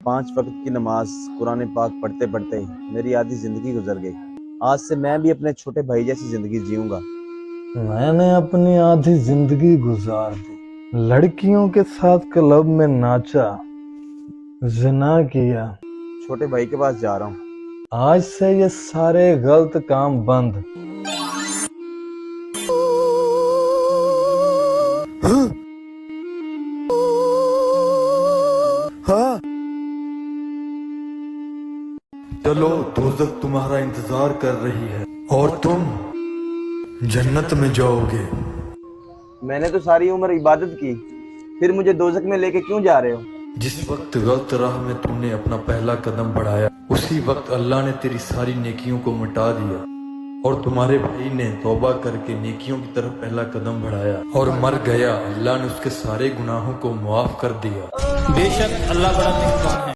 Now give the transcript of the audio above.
5 وقت کی نماز قرآن پاک پڑھتے پڑھتے میری آدھی زندگی گزر گئی۔ آج سے میں بھی اپنے چھوٹے بھائی جیسی زندگی جیوں گا۔ میں نے اپنی آدھی زندگی گزار دی، لڑکیوں کے ساتھ کلب میں ناچا، زنا کیا۔ چھوٹے بھائی کے پاس جا رہا ہوں۔ آج سے یہ سارے غلط کام بند۔ چلو دوزخ تمہارا انتظار کر رہی ہے اور تم جنت میں جاؤ گے۔ میں نے تو ساری عمر عبادت کی، پھر مجھے دوزخ میں لے کے کیوں جا رہے ہو؟ جس وقت غلط راہ میں تم نے اپنا پہلا قدم بڑھایا، اسی وقت اللہ نے تیری ساری نیکیوں کو مٹا دیا، اور تمہارے بھائی نے توبہ کر کے نیکیوں کی طرف پہلا قدم بڑھایا اور مر گیا۔ اللہ نے اس کے سارے گناہوں کو معاف کر دیا۔ بے شک اللہ بڑا مہربان ہے۔